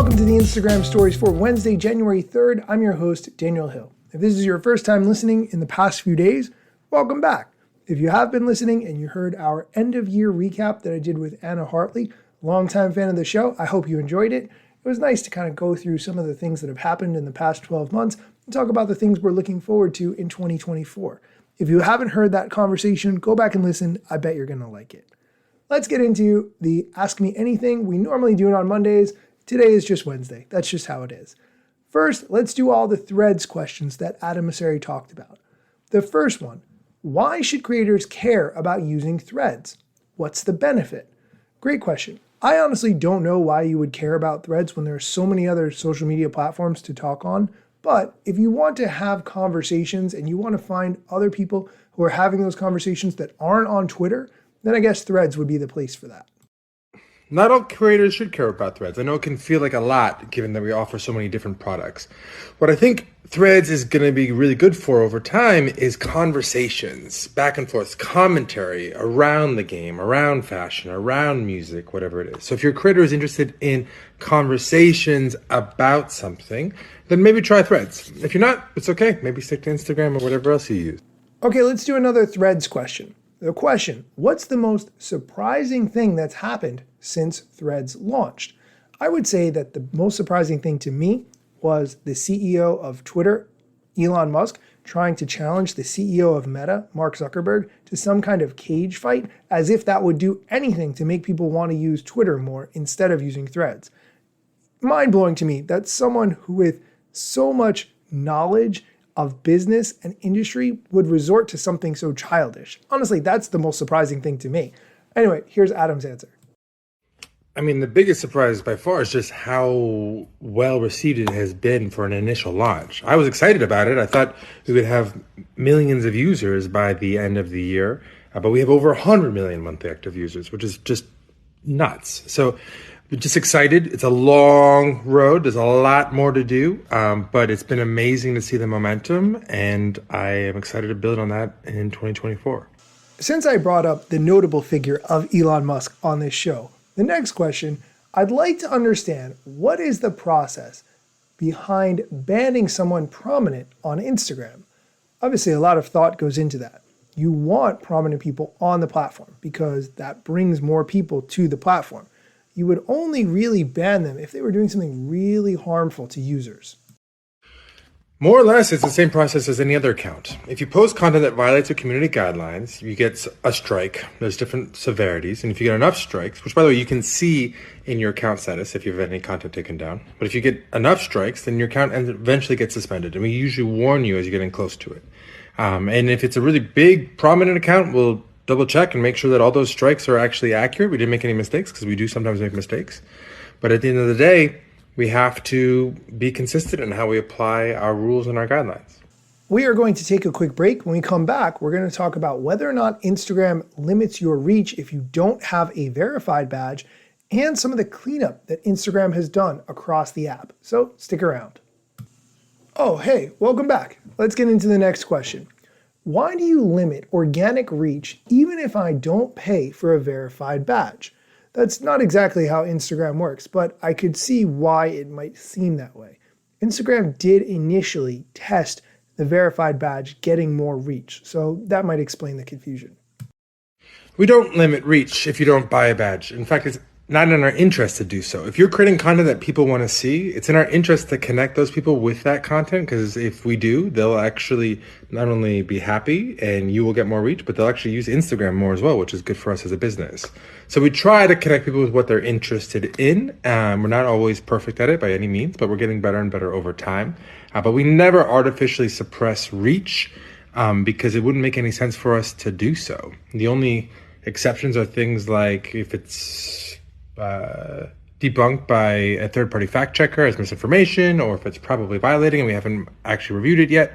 Welcome to the Instagram Stories for Wednesday, January 3rd. I'm your host, Daniel Hill. If this is your first time listening in the past few days, welcome back. If you have been listening and you heard our end-of-year recap that I did with Anna Hartley, longtime fan of the show, I hope you enjoyed it. It was nice to kind of go through some of the things that have happened in the past 12 months and talk about the things we're looking forward to in 2024. If you haven't heard that conversation, go back and listen. I bet you're going to like it. Let's get into the Ask Me Anything. We normally do it on Mondays. Today is just Wednesday. That's just how it is. First, let's do all the Threads questions that Adam Mosseri talked about. The first one, why should creators care about using Threads? What's the benefit? Great question. I honestly don't know why you would care about Threads when there are so many other social media platforms to talk on. But if you want to have conversations and you want to find other people who are having those conversations that aren't on Twitter, then I guess Threads would be the place for that. Not all creators should care about Threads. I know it can feel like a lot given that we offer so many different products. What I think Threads is going to be really good for over time is conversations, back and forth, commentary around the game, around fashion, around music, whatever it is. So if your creator is interested in conversations about something, then maybe try Threads. If you're not, it's okay. Maybe stick to Instagram or whatever else you use. Okay, let's do another Threads question. The question, what's the most surprising thing that's happened since Threads launched? I would say that the most surprising thing to me was the CEO of Twitter, Elon Musk, trying to challenge the CEO of Meta, Mark Zuckerberg, to some kind of cage fight, as if that would do anything to make people want to use Twitter more instead of using Threads. Mind-blowing to me that someone who with so much knowledge of business and industry would resort to something so childish. Honestly, that's the most surprising thing to me. Anyway, here's Adam's answer. I mean, the biggest surprise by far is just how well received it has been for an initial launch. I was excited about it. I thought we would have millions of users by the end of the year, but we have over 100 million monthly active users, which is just nuts. So we're just excited. It's a long road. There's a lot more to do, but it's been amazing to see the momentum, and I am excited to build on that in 2024. Since I brought up the notable figure of Elon Musk on this show, the next question, I'd like to understand what is the process behind banning someone prominent on Instagram? Obviously, a lot of thought goes into that. You want prominent people on the platform because that brings more people to the platform. You would only really ban them if they were doing something really harmful to users. More or less, it's the same process as any other account. If you post content that violates your community guidelines, you get a strike. There's different severities. And if you get enough strikes, which by the way, you can see in your account status if you have any content taken down. But if you get enough strikes, then your account eventually gets suspended. And we usually warn you as you're getting close to it. And if it's a really big, prominent account, we'll double check and make sure that all those strikes are actually accurate. We didn't make any mistakes because we do sometimes make mistakes. But at the end of the day, we have to be consistent in how we apply our rules and our guidelines. We are going to take a quick break. When we come back, we're going to talk about whether or not Instagram limits your reach if you don't have a verified badge and some of the cleanup that Instagram has done across the app. So stick around. Oh, hey, welcome back. Let's get into the next question. Why do you limit organic reach even if I don't pay for a verified badge? That's not exactly how Instagram works, but I could see why it might seem that way. Instagram did initially test the verified badge getting more reach, so that might explain the confusion. We don't limit reach if you don't buy a badge. In fact, it's not in our interest to do so. If you're creating content that people want to see, it's in our interest to connect those people with that content, because if we do, they'll actually not only be happy and you will get more reach, but they'll actually use Instagram more as well, which is good for us as a business. So we try to connect people with what they're interested in. We're not always perfect at it by any means, but we're getting better and better over time. But we never artificially suppress reach because it wouldn't make any sense for us to do so. The only exceptions are things like if it's debunked by a third-party fact checker as misinformation, or if it's probably violating and we haven't actually reviewed it yet.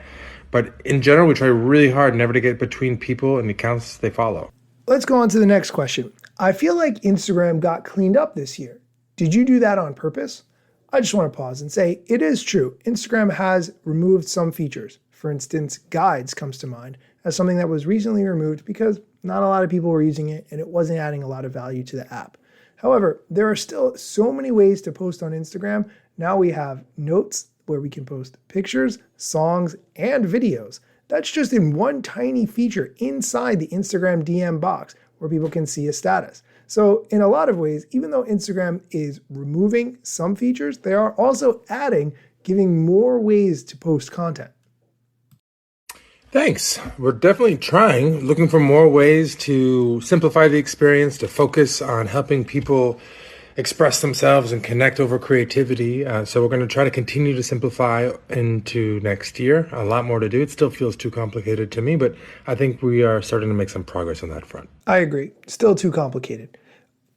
But in general, we try really hard never to get between people and the accounts they follow. Let's go on to the next question. I feel like Instagram got cleaned up this year. Did you do that on purpose? I just want to pause and say it is true. Instagram has removed some features. For instance, guides comes to mind as something that was recently removed because not a lot of people were using it and it wasn't adding a lot of value to the app. However, there are still so many ways to post on Instagram. Now we have notes where we can post pictures, songs, and videos. That's just in one tiny feature inside the Instagram DM box where people can see a status. So in a lot of ways, even though Instagram is removing some features, they are also adding, giving more ways to post content. Thanks. We're definitely trying, looking for more ways to simplify the experience, to focus on helping people express themselves and connect over creativity. So we're going to try to continue to simplify into next year. A lot more to do. It still feels too complicated to me, but I think we are starting to make some progress on that front. I agree. Still too complicated.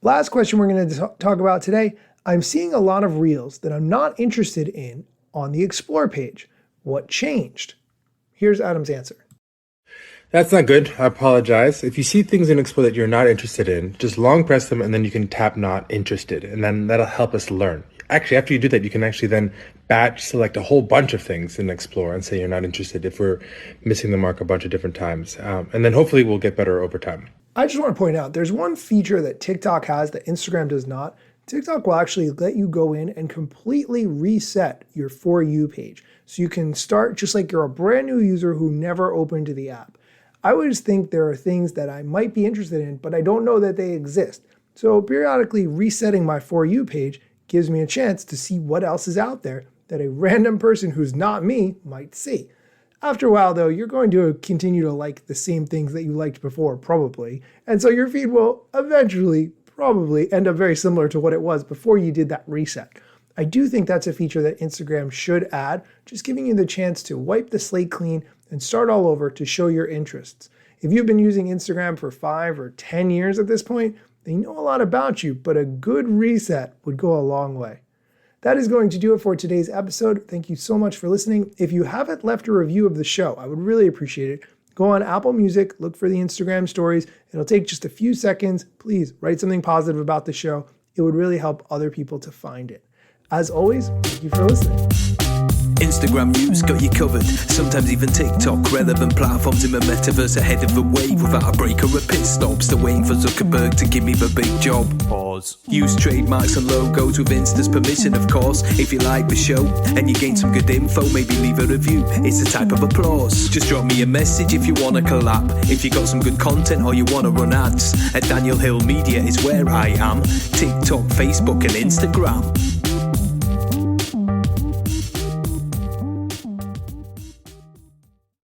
Last question we're going to talk about today. I'm seeing a lot of reels that I'm not interested in on the Explore page. What changed? Here's Adam's answer. That's not good. I apologize. If you see things in Explore that you're not interested in, just long press them and then you can tap not interested, and then that'll help us learn. Actually, after you do that, you can actually then batch select a whole bunch of things in Explore and say you're not interested if we're missing the mark a bunch of different times. And then hopefully we'll get better over time. I just want to point out there's one feature that TikTok has that Instagram does not. TikTok will actually let you go in and completely reset your For You page. So you can start just like you're a brand new user who never opened the app. I always think there are things that I might be interested in, but I don't know that they exist. So periodically resetting my For You page gives me a chance to see what else is out there that a random person who's not me might see. After a while, though, you're going to continue to like the same things that you liked before, probably. And so your feed will eventually probably end up very similar to what it was before you did that reset. I do think that's a feature that Instagram should add, just giving you the chance to wipe the slate clean and start all over to show your interests. If you've been using Instagram for 5 or 10 years at this point, they know a lot about you, but a good reset would go a long way. That is going to do it for today's episode. Thank you so much for listening. If you haven't left a review of the show, I would really appreciate it. Go on Apple Music, look for the Instagram stories. It'll take just a few seconds. Please write something positive about the show. It would really help other people to find it. As always, thank you for listening. Instagram news got you covered, sometimes even TikTok. Relevant platforms in the metaverse ahead of the wave, without a break or a pit stop. Still waiting for Zuckerberg to give me the big job. Pause. Use trademarks and logos with Insta's permission, of course. If you like the show and you gain some good info, maybe leave a review. It's a type of applause. Just drop me a message if you want to collab. If you got some good content or you want to run ads, at Daniel Hill Media is where I am. TikTok, Facebook and Instagram.